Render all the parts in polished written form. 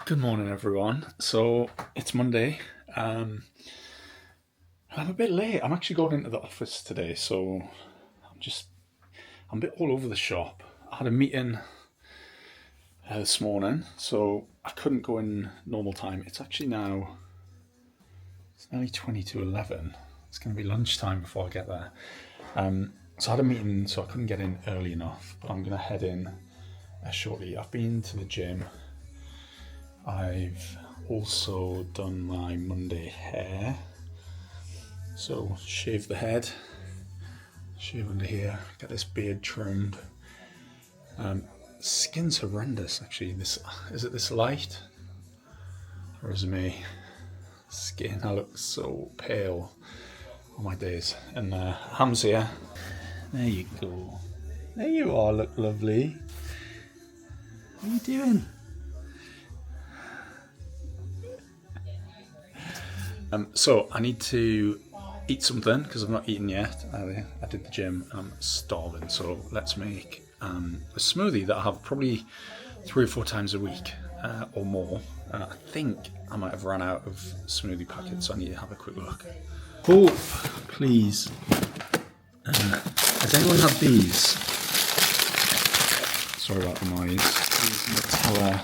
Good morning, everyone. So it's Monday. I'm a bit late. I'm actually going into the office today, so I'm a bit all over the shop. I had a meeting this morning, so I couldn't go in normal time. It's actually now it's nearly 20 to 11. It's going to be lunchtime before I get there. So I had a meeting, so I couldn't get in early enough. But I'm going to head in shortly. I've been to the gym. I've also done my Monday hair. So shave the head, shave under here, get this beard trimmed. Skin's horrendous actually. Is it this light? Or is it me? Skin, I look so pale on my days. And Ham's here. There you go. There you are, look lovely. What are you doing? So I need to eat something because I've not eaten yet. I did the gym and I'm starving. So let's make a smoothie that I have probably 3 or 4 times a week or more. I think I might have run out of smoothie packets, so I need to have a quick look. Oh, please. Has anyone had these? Sorry about the noise. These Nutella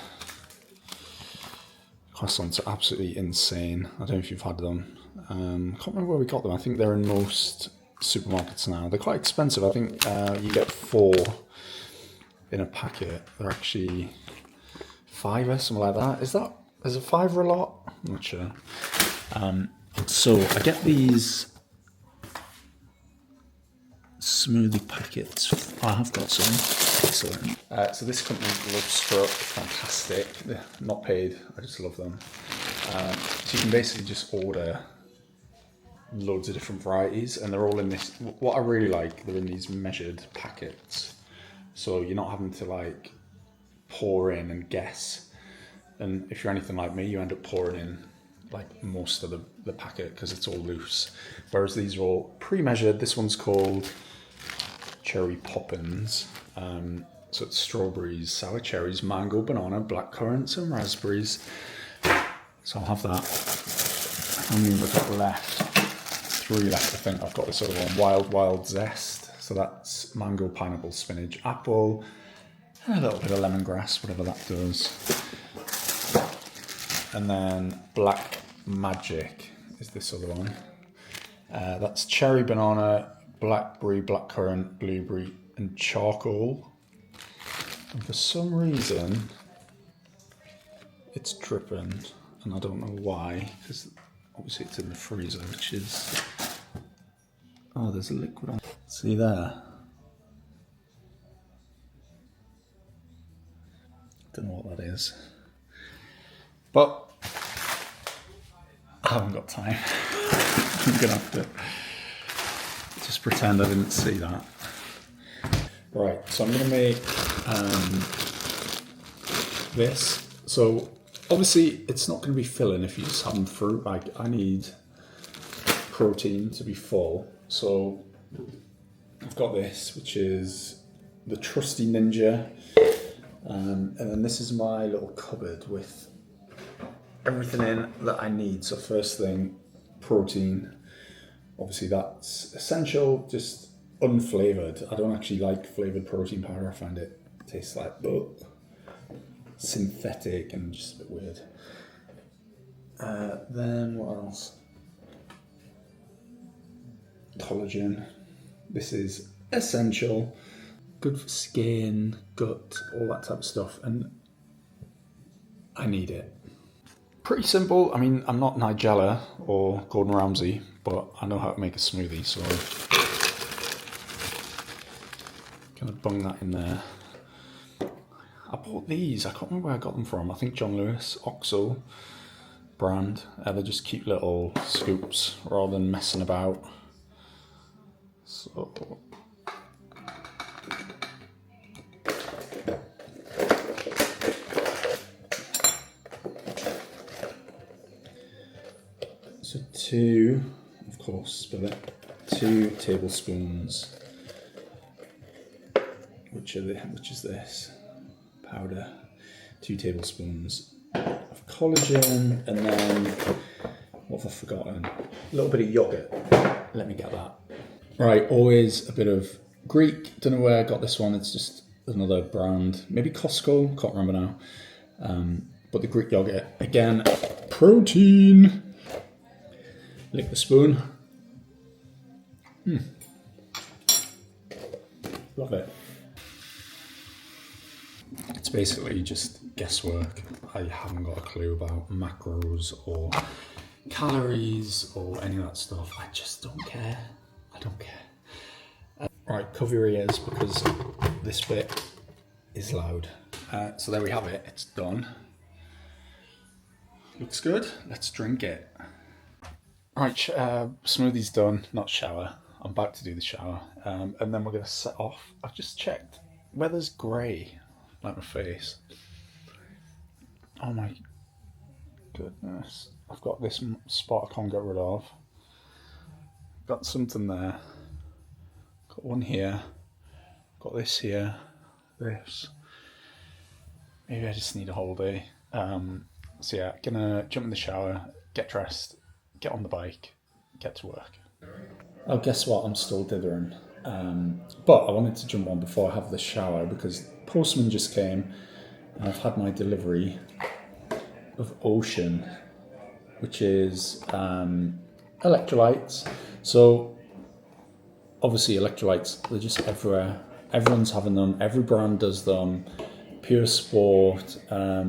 croissants are absolutely insane. I don't know if you've had them. I can't remember where we got them. I think they're in most supermarkets now. They're quite expensive. I think you get 4 in a packet. They're actually £5 something like that. Is a £5 a lot? I'm not sure. So I get these smoothie packets. I have got some. Excellent. So this company, Love Struck, fantastic. They're not paid. I just love them. So you can basically just order loads of different varieties, and they're all in this. What I really like, they're in these measured packets, so you're not having to like pour in and guess. And if you're anything like me, you end up pouring in like most of the packet because it's all loose. Whereas these are all pre-measured. This one's called Cherry Poppins. So it's strawberries, sour cherries, mango, banana, black currants, and raspberries. So I'll have that. How many have I got left? 3 left, I think. I've got this other one, Wild Zest. So that's mango, pineapple, spinach, apple, and a little bit of lemongrass, whatever that does. And then Black Magic is this other one. That's cherry, banana, blackberry, blackcurrant, blueberry, and charcoal. And for some reason, it's dripping, and I don't know why, because obviously it's in the freezer, which is... Oh, there's a liquid on. See there? Don't know what that is. But I haven't got time. I'm gonna have to just pretend I didn't see that. Right, so I'm gonna make this. So obviously it's not gonna be filling if you just have fruit. Like I need protein to be full. So I've got this, which is the trusty Ninja. And then this is my little cupboard with everything in that I need. So first thing, protein. Obviously that's essential, just unflavoured. I don't actually like flavoured protein powder. I find it tastes like synthetic and just a bit weird. Then what else? Collagen. This is essential. Good for skin, gut, all that type of stuff, and I need it. Pretty simple. I mean, I'm not Nigella or Gordon Ramsay, but I know how to make a smoothie, so gonna bung that in there. I bought these. I can't remember where I got them from. I think John Lewis, OXO brand. They're just cute little scoops rather than messing about. So 2, of course, spill it. 2 tablespoons, which is this powder. 2 tablespoons of collagen, and then what have I forgotten? A little bit of yogurt. Let me get that. Right, always a bit of Greek. Don't know where I got this one. It's just another brand. Maybe Costco. Can't remember now. But the Greek yogurt. Again, protein. Lick the spoon. Love it. It's basically just guesswork. I haven't got a clue about macros or calories or any of that stuff. I just don't care. I don't care. Right, cover your ears because this bit is loud. So there we have it. It's done. Looks good. Let's drink it. Right, smoothie's done. Not shower. I'm about to do the shower. And then we're going to set off. I've just checked. Weather's grey. Like my face. Oh my goodness. I've got this spot I can't get rid of. Got something there. Got one here. Got this here. This. Maybe I just need a whole day. So yeah, gonna jump in the shower, get dressed, get on the bike, get to work. Oh, guess what? I'm still dithering. But I wanted to jump on before I have the shower because postman just came and I've had my delivery of Ocean, which is electrolytes. So obviously electrolytes, they're just everywhere. Everyone's having them. Every brand does them. Pure Sport, a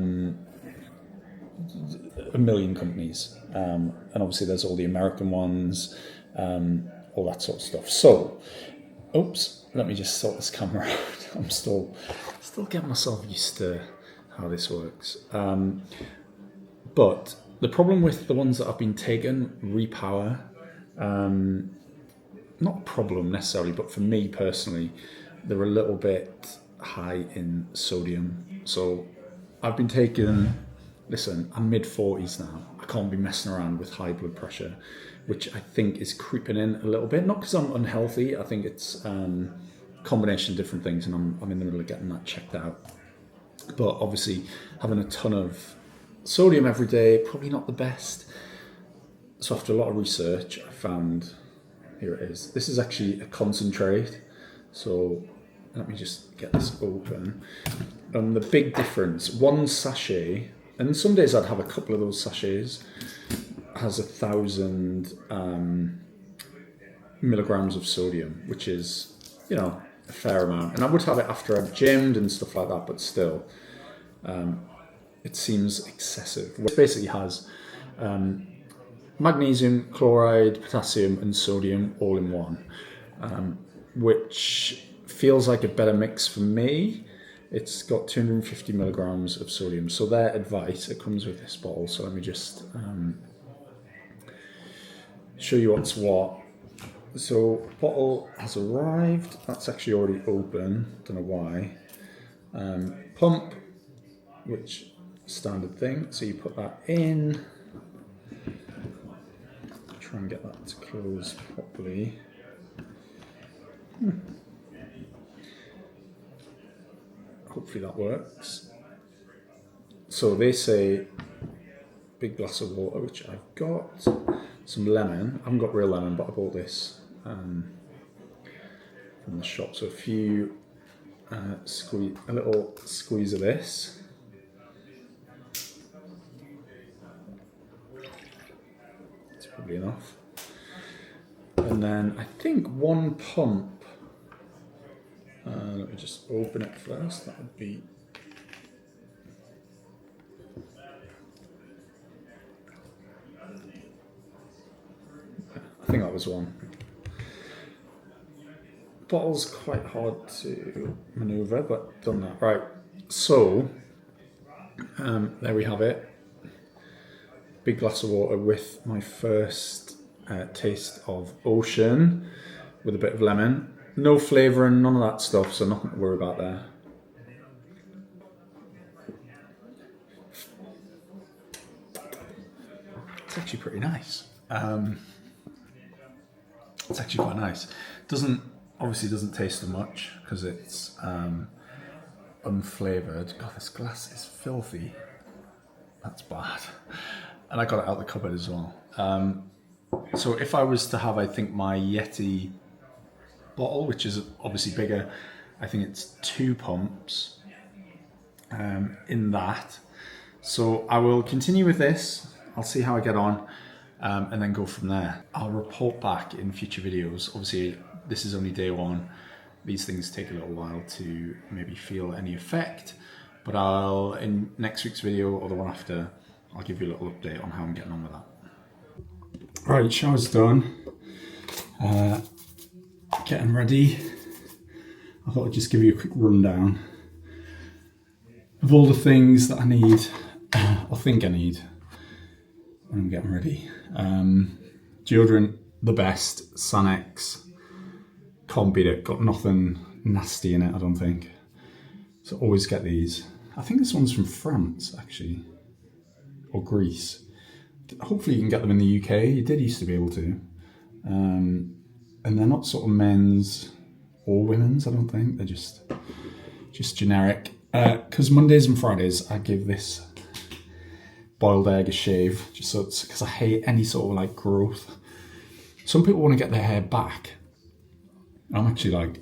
million companies. And obviously there's all the American ones, all that sort of stuff. So, oops, let me just sort this camera out. I'm still getting myself used to how this works. But the problem with the ones that I've been taking, Repower, not a problem necessarily, but for me personally, they're a little bit high in sodium. So I've been taking, listen, I'm mid-40s now. I can't be messing around with high blood pressure, which I think is creeping in a little bit. Not because I'm unhealthy. I think it's a combination of different things, and I'm in the middle of getting that checked out. But obviously, having a ton of sodium every day, probably not the best. So after a lot of research, I found, here it is. This is actually a concentrate. So let me just get this open. And the big difference, one sachet, and some days I'd have a couple of those sachets, has 1,000 milligrams of sodium, which is, you know, a fair amount. And I would have it after I've gymmed and stuff like that, but still, it seems excessive. It basically has magnesium, chloride, potassium, and sodium all in one, which feels like a better mix for me. It's got 250 milligrams of sodium. So their advice, it comes with this bottle. So let me just show you what's what. So bottle has arrived. That's actually already open. Don't know why. Pump, which standard thing. So you put that in. Try and get that to close properly. Hopefully that works. So they say big glass of water, which I've got. Some lemon. I haven't got real lemon, but I bought this from the shop. So a few a little squeeze of this. It's probably enough. And then I think one pump. Let me just open it first. That would be. I think that was one. Bottle's quite hard to maneuver, but done that. Right, so there we have it. Big glass of water with my first taste of Ocean with a bit of lemon. No flavouring, none of that stuff, so nothing to worry about there. It's actually pretty nice. It's actually quite nice. Obviously doesn't taste so much because it's unflavoured. God, this glass is filthy. That's bad. And I got it out the cupboard as well. So if I was to have, I think, my Yeti bottle, which is obviously bigger, I think it's 2 pumps in that. So I will continue with this. I'll see how I get on and then go from there. I'll report back in future videos. Obviously, this is only day 1. These things take a little while to maybe feel any effect, but I'll, in next week's video or the one after, I'll give you a little update on how I'm getting on with that. Right, shower's done. Getting ready. I thought I'd just give you a quick rundown of all the things that I need, or think I need, when I'm getting ready. Deodorant, the best, Sanex. Can't beat it, got nothing nasty in it, I don't think. So always get these. I think this one's from France, actually, or Greece. Hopefully you can get them in the UK, you did used to be able to. And they're not sort of men's or women's, I don't think, they're just generic. Because Mondays and Fridays I give this boiled egg a shave, just so it's, because I hate any sort of like growth. Some people want to get their hair back. I'm actually like,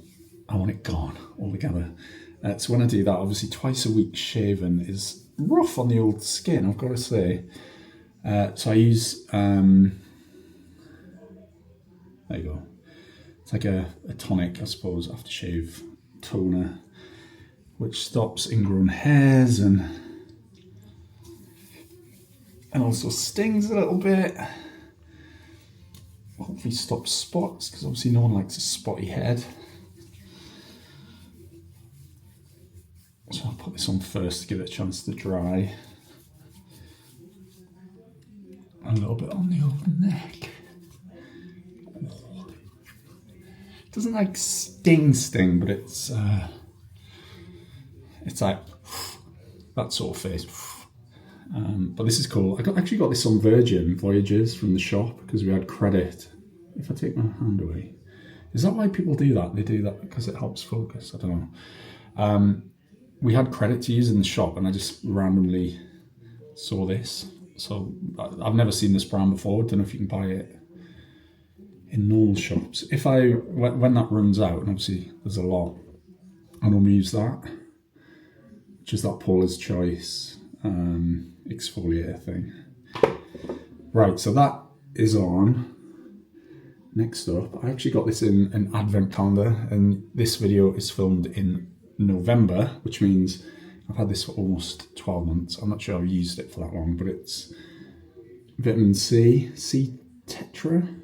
I want it gone altogether. So when I do that, obviously twice a week shaving is rough on the old skin, I've got to say. So I use, there you go. It's like a tonic, I suppose, aftershave toner, which stops ingrown hairs and also stings a little bit. Hopefully stops spots, because obviously no one likes a spotty head. So I'll put this on first to give it a chance to dry. A little bit on the old neck. It doesn't like sting, but it's like that sort of face. But this is cool. I actually got this on Virgin Voyages from the shop because we had credit. If I take my hand away, is that why people do that? They do that because it helps focus. I don't know. We had credit to use in the shop, and I just randomly saw this. So I've never seen this brand before. Don't know if you can buy it in normal shops. When that runs out, and obviously there's a lot, I normally use that, which is that Paula's Choice exfoliator thing. Right, so that is on. Next up, I actually got this in an advent calendar, and this video is filmed in November, which means I've had this for almost 12 months. I'm not sure I've used it for that long, but it's vitamin C Tetra.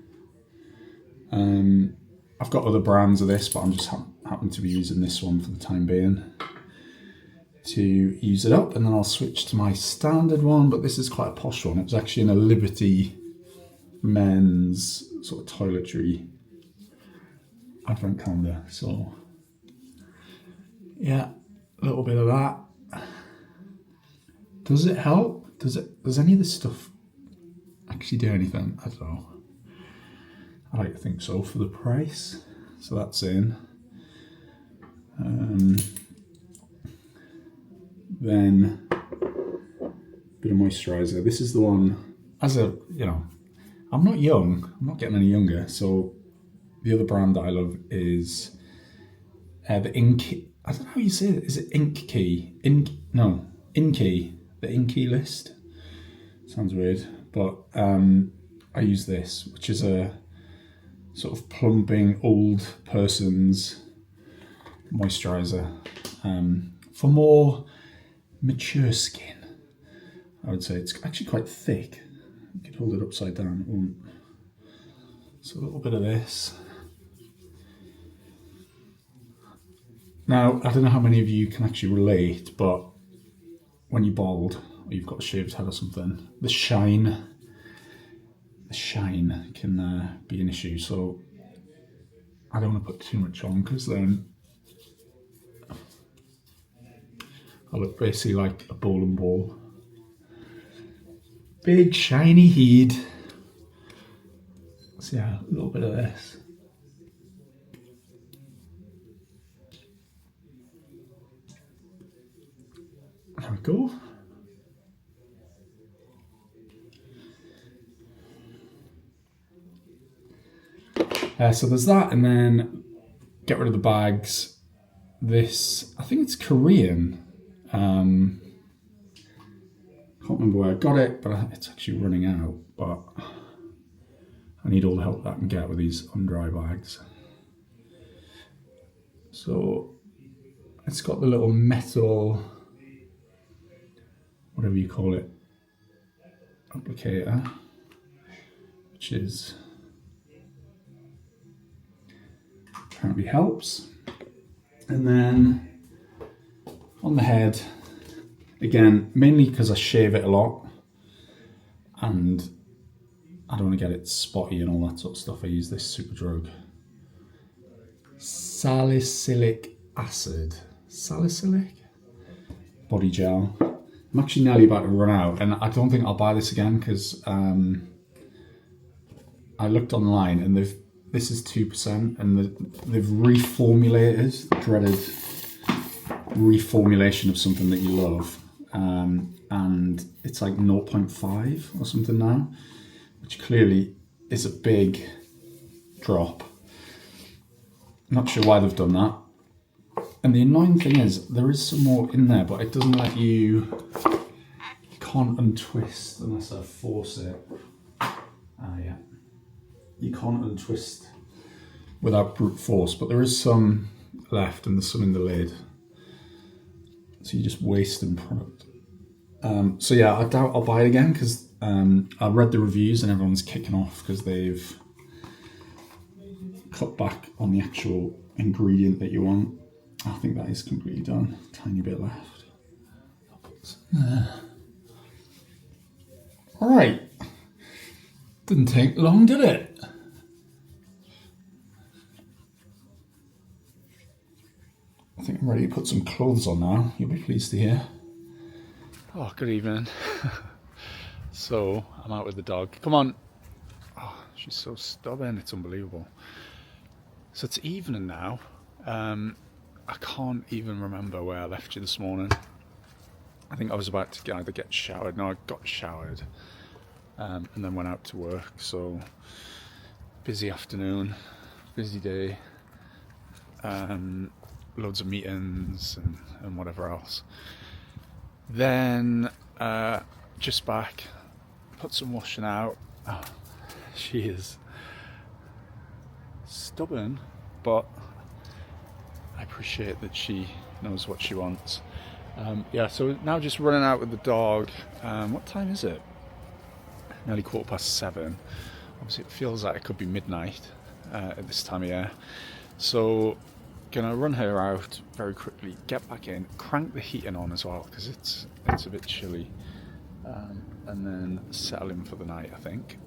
I've got other brands of this, but I'm just happen to be using this one for the time being to use it up, and then I'll switch to my standard one, but this is quite a posh one. It was actually in a Liberty men's sort of toiletry advent calendar. So yeah, a little bit of that. Does it help? Does any of this stuff actually do anything? I don't know. I like to think so for the price. So that's in. Then a bit of moisturiser. This is the one, I'm not young, I'm not getting any younger, so the other brand that I love is the Inky, I don't know how you say it, is it Inky? Inky, the Inky list. Sounds weird, but I use this, which is a sort of plumping old person's moisturiser for more mature skin. I would say it's actually quite thick. You could hold it upside down, it won't. So a little bit of this. Now, I don't know how many of you can actually relate, but when you're bald or you've got a shaved head or something, the shine can be an issue. So I don't want to put too much on, because then I look basically like a bowling ball. Big shiny head. So yeah, a little bit of this. There we go. So there's that, and then get rid of the bags. This, I think it's Korean. Can't remember where I got it, but it's actually running out. But I need all the help that I can get with these undry bags. So it's got the little metal, whatever you call it, applicator, which is apparently helps. And then on the head, again, mainly because I shave it a lot and I don't want to get it spotty and all that sort of stuff, I use this Superdrug salicylic acid. Salicylic? Body gel. I'm actually nearly about to run out, and I don't think I'll buy this again because I looked online and this is 2%, and they've reformulated, the dreaded reformulation of something that you love, and it's like 0.5 or something now, which clearly is a big drop. Not sure why they've done that. And the annoying thing is, there is some more in there, but it doesn't let you can't untwist unless I force it. Yeah. You can't untwist without brute force, but there is some left and there's some in the lid. So you're just wasting product. So yeah, I doubt I'll buy it again because I read the reviews and everyone's kicking off because they've cut back on the actual ingredient that you want. I think that is completely done. Tiny bit left. All right. Didn't take long, did it? I think I'm ready to put some clothes on now. You'll be pleased to hear. Oh, good evening. So, I'm out with the dog. Come on. Oh, she's so stubborn. It's unbelievable. So it's evening now. I can't even remember where I left you this morning. I think I was about to either get showered. No, I got showered. And then went out to work. So, busy afternoon, busy day. Loads of meetings and whatever else. Then, just back, put some washing out. Oh, she is stubborn, but I appreciate that she knows what she wants. Yeah, so now just running out with the dog. What time is it? Nearly 7:15. Obviously it feels like it could be midnight at this time of year. So gonna run her out very quickly, get back in, crank the heating on as well because it's a bit chilly, and then settle in for the night, I think.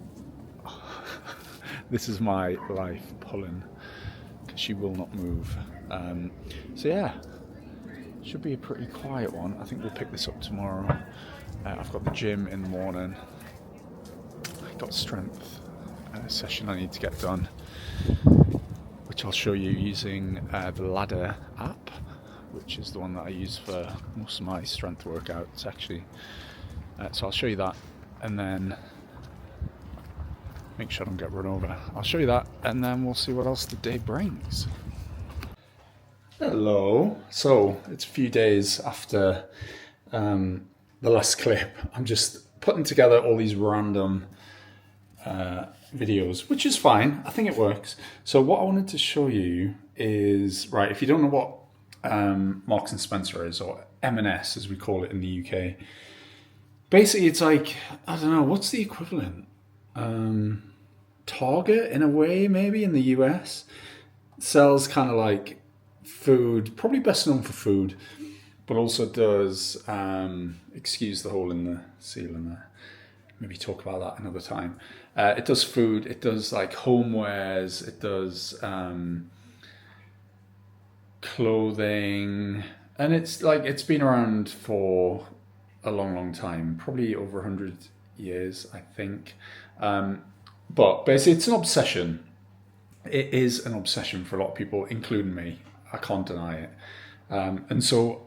This is my life pulling because she will not move. So yeah, should be a pretty quiet one. I think we'll pick this up tomorrow. I've got the gym in the morning. I've got strength session I need to get done, which I'll show you using the Ladder app, which is the one that I use for most of my strength workouts actually. So I'll show you that, and then make sure I don't get run over. I'll show you that, and then we'll see what else the day brings. Hello. So it's a few days after the last clip. I'm just putting together all these random videos, which is fine. I think it works. So what I wanted to show you is, right, if you don't know what Marks and Spencer is, or M&S as we call it in the UK, basically it's like, I don't know, what's the equivalent? Target in a way, maybe in the US. Sells kind of like food, probably best known for food, but also does, excuse the hole in the ceiling there, maybe talk about that another time. It does food, it does like homewares, it does clothing, and it's like, it's been around for a long time, probably over 100 years, I think. But basically it's an obsession. It is an obsession for a lot of people, including me. I can't deny it. And so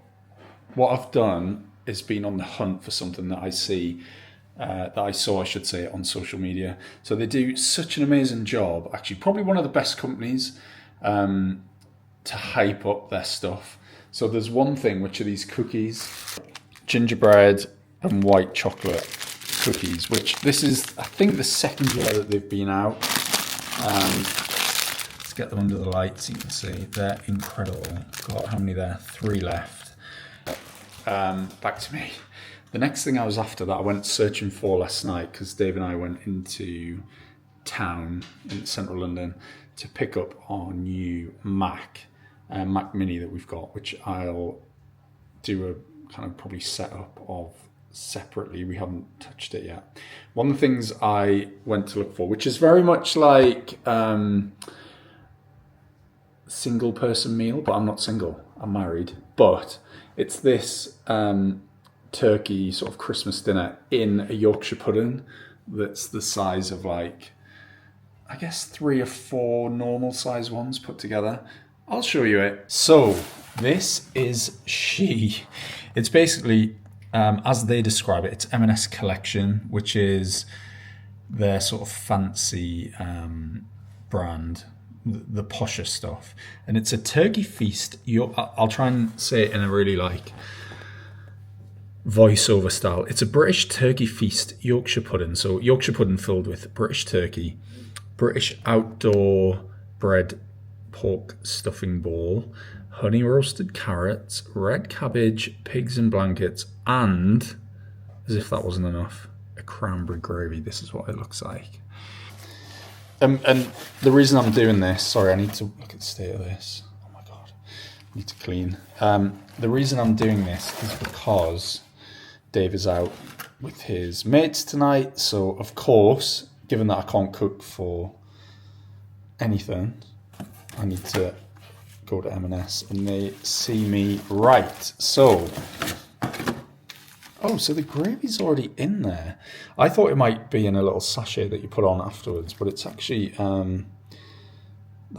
what I've done is been on the hunt for something that I see that I saw, I should say, on social media. So they do such an amazing job. Actually, probably one of the best companies to hype up their stuff. So there's one thing, which are these cookies, gingerbread and white chocolate cookies, which this is, I think, the second year that they've been out. Let's get them under the light so you can see. They're incredible. Got how many there? 3 left. Back to me. The next thing I was after that I went searching for last night, because Dave and I went into town in central London to pick up our new Mac Mini that we've got, which I'll do a kind of probably setup of separately. We haven't touched it yet. One of the things I went to look for, which is very much like single person meal, but I'm not single, I'm married, but it's this turkey sort of Christmas dinner in a Yorkshire pudding that's the size of, like, I guess 3 or 4 normal size ones put together. I'll show you it. So this is she. It's basically, as they describe it, it's M&S Collection, which is their sort of fancy brand, the posher stuff. And it's a turkey feast. I'll try and say it in a really like voiceover style. It's a British turkey feast Yorkshire pudding. So Yorkshire pudding filled with British turkey, British outdoor bread pork stuffing ball, honey roasted carrots, red cabbage, pigs in blankets, and, as if that wasn't enough, a cranberry gravy. This is what it looks like. And the reason I'm doing this, sorry, I need to look at the state of this. Oh my God, I need to clean. The reason I'm doing this is because Dave is out with his mates tonight. So, of course, given that I can't cook for anything, I need to go to M&S and they see me right. So, oh, so the gravy's already in there. I thought it might be in a little sachet that you put on afterwards, but it's actually, that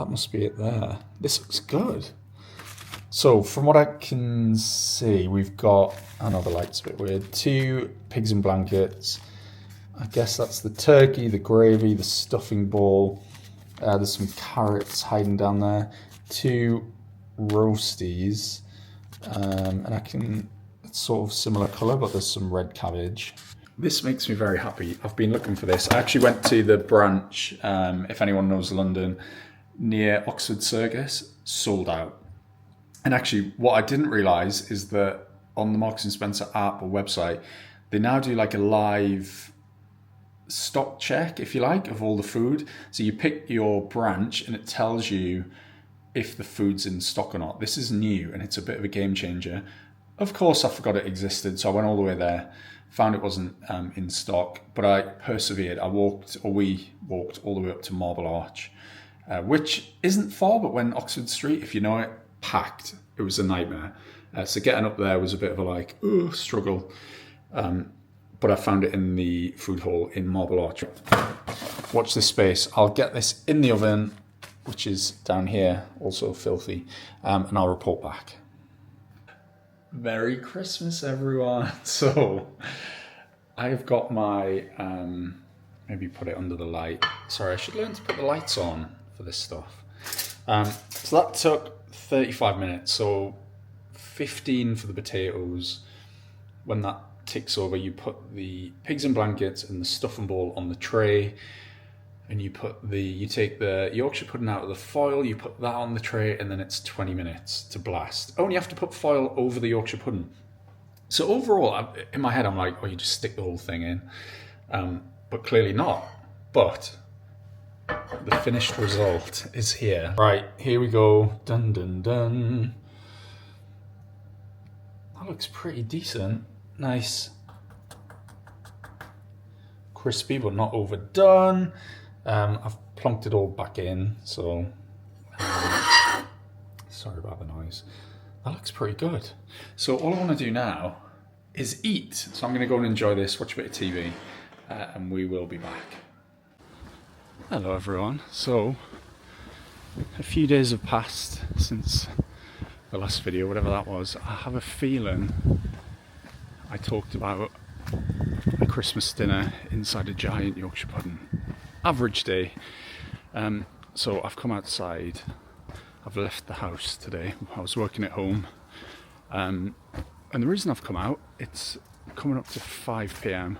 must be it there. This looks good. So from what I can see, we've got, I know the light's a bit weird, 2 pigs in blankets. I guess that's the turkey, the gravy, the stuffing ball. There's some carrots hiding down there. 2 roasties. And it's sort of similar colour, but there's some red cabbage. This makes me very happy. I've been looking for this. I actually went to the branch, if anyone knows London, near Oxford Circus, sold out. And actually, what I didn't realise is that on the Marks & Spencer app or website, they now do like a live stock check, if you like, of all the food. So you pick your branch and it tells you if the food's in stock or not. This is new and it's a bit of a game changer. Of course, I forgot it existed, so I went all the way there, found it wasn't in stock, but I persevered. We walked all the way up to Marble Arch, which isn't far, but when Oxford Street, if you know it, packed. It was a nightmare. So getting up there was a bit of a struggle. But I found it in the food hall in Marble Arch. Watch this space. I'll get this in the oven, which is down here, also filthy, and I'll report back. Merry Christmas, everyone. So I've got my, maybe put it under the light. Sorry, I should learn to put the lights on for this stuff. So that took 35 minutes, so 15 for the potatoes. When that ticks over, you put the pigs in blankets and the stuffing ball on the tray, and you take the Yorkshire pudding out of the foil, you put that on the tray, and then it's 20 minutes to blast. Oh, and you have to put foil over the Yorkshire pudding. So overall, in my head, I'm like, oh, you just stick the whole thing in. But clearly not. But the finished result is here. Right, here we go. Dun, dun, dun. That looks pretty decent. Nice. Crispy, but not overdone. I've plunked it all back in, so sorry about the noise. That looks pretty good. So all I want to do now is eat. So I'm going to go and enjoy this, watch a bit of TV, and we will be back. Hello everyone. So a few days have passed since the last video, whatever that was. I have a feeling I talked about my Christmas dinner inside a giant Yorkshire pudding. Average day. So I've come outside. I've left the house today. I was working at home. And the reason I've come out, it's coming up to 5 p.m.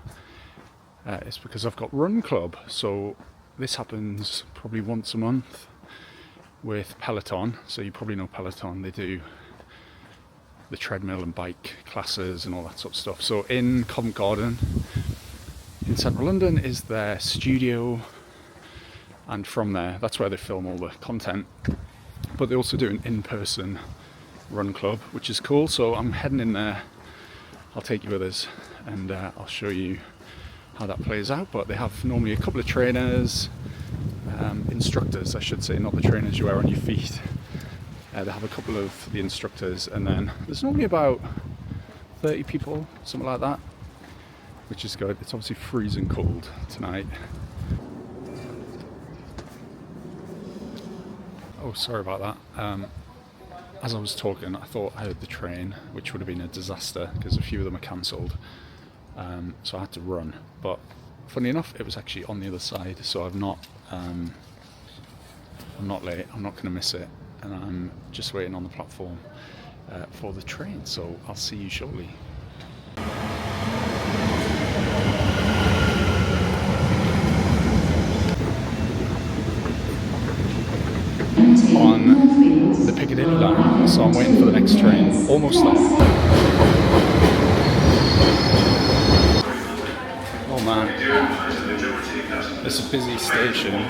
It's because I've got Run Club. So this happens probably once a month with Peloton. So you probably know Peloton. They do the treadmill and bike classes and all that sort of stuff. So in Covent Garden in central London is their studio, and from there, that's where they film all the content. But they also do an in-person run club, which is cool. So I'm heading in there. I'll take you with us and I'll show you how that plays out. But they have normally a couple of trainers, instructors I should say, not the trainers you wear on your feet. They have a couple of the instructors, and then there's normally about 30 people, something like that, which is good. It's obviously freezing cold tonight. Oh, sorry about that. As I was talking, I thought I heard the train, which would have been a disaster because a few of them are cancelled. So I had to run. But funny enough, it was actually on the other side, so I'm not late. I'm not going to miss it. And I'm just waiting on the platform for the train, so I'll see you shortly. On the Piccadilly line, so I'm waiting for the next train. Almost there. Oh man, it's a busy station.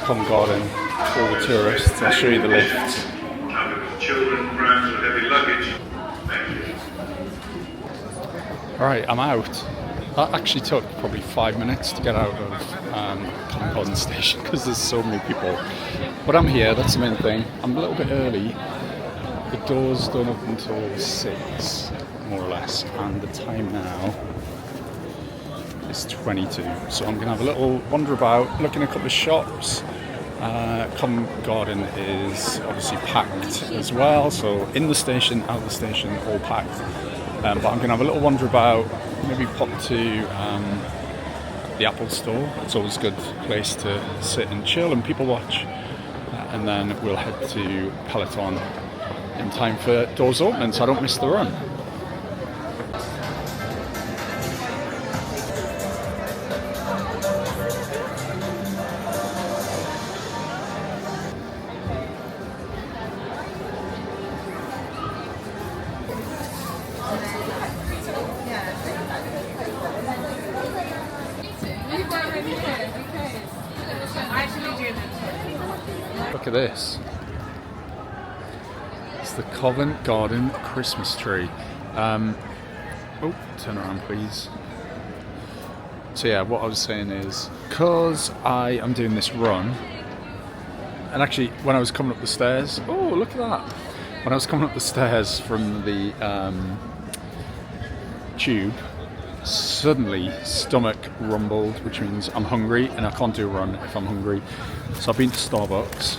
Covent Garden, all the tourists. I'll show you the lift. Alright, I'm out. That actually took probably 5 minutes to get out of Covent Garden station because there's so many people. But I'm here, that's the main thing. I'm a little bit early. The doors don't open until 6, more or less, and the time now is 22. So I'm going to have a little wander about, look in a couple of shops. Covent Garden is obviously packed as well, so in the station, out of the station, all packed. But I'm going to have a little wander about, maybe pop to the Apple store. It's always a good place to sit and chill and people watch. And then we'll head to Peloton in time for doors opening, so I don't miss the run. Look at this. It's the Covent Garden Christmas tree. Oh, turn around please. So yeah, what I was saying is, because I am doing this run, and actually when I was coming up the stairs, oh look at that. When I was coming up the stairs from the tube, suddenly stomach rumbled, which means I'm hungry and I can't do a run if I'm hungry. So I've been to Starbucks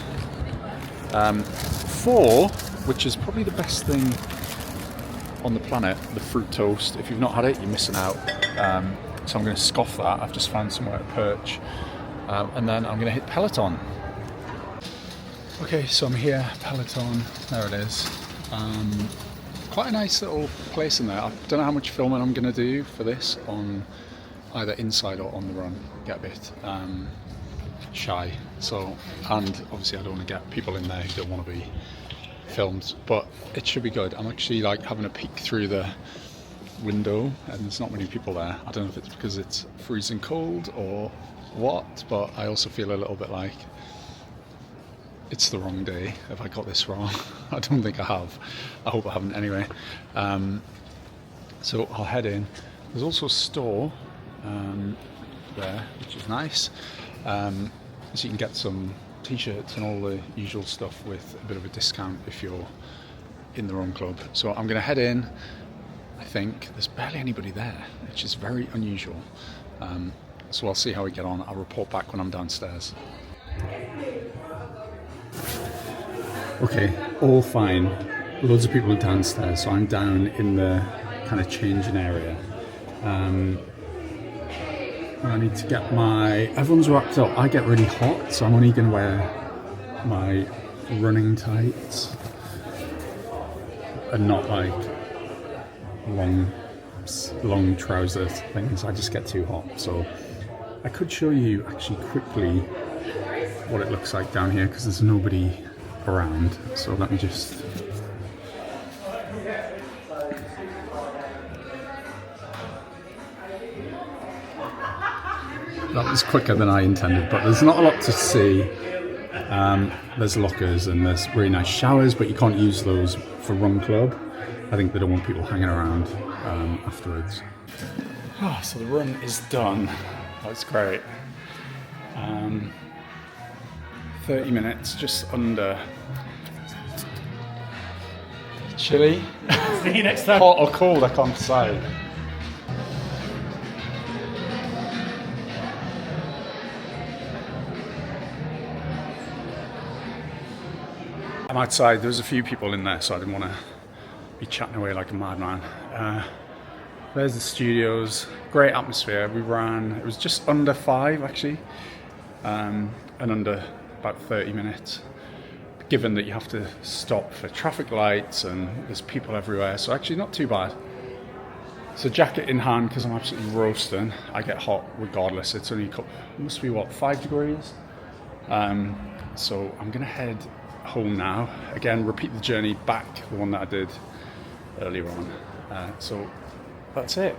for, which is probably the best thing on the planet, the fruit toast. If you've not had it, you're missing out. So I'm going to scoff that. I've just found somewhere to perch, and then I'm going to hit Peloton. Okay, so I'm here, Peloton, there it is. Quite a nice little place in there. I don't know how much filming I'm going to do for this on either inside or on the run. Get a bit shy. So, and obviously I don't want to get people in there who don't want to be filmed, but it should be good. I'm actually like having a peek through the window and there's not many people there. I don't know if it's because it's freezing cold or what, but I also feel a little bit like it's the wrong day. Have I got this wrong? I don't think I have. I hope I haven't anyway. So I'll head in. There's also a store there, which is nice. So you can get some t-shirts and all the usual stuff with a bit of a discount if you're in the Run Club. So I'm going to head in. I think there's barely anybody there, which is very unusual. So I'll see how we get on. I'll report back when I'm downstairs. Okay, all fine. Loads of people are downstairs, so I'm down in the kind of changing area. I need to get everyone's wrapped up. I get really hot, so I'm only going to wear my running tights and not like long trouser things. I just get too hot. So I could show you actually quickly what it looks like down here because there's nobody around. So let me just... That was quicker than I intended, but there's not a lot to see. There's lockers and there's really nice showers, but you can't use those for Run Club. I think they don't want people hanging around afterwards. So the run is done. That's great. 30 minutes, just under. Chilly. See you next time. Hot or cold, I can't decide. I'm outside. There was a few people in there, so I didn't want to be chatting away like a madman. There's the studios. Great atmosphere. We ran. It was just under 5 actually, and under about 30 minutes. Given that you have to stop for traffic lights and there's people everywhere, so actually not too bad. So jacket in hand because I'm absolutely roasting. I get hot regardless. It's only must be what, 5 degrees. So I'm gonna head home now. Again, repeat the journey back, the one that I did earlier on. So that's it.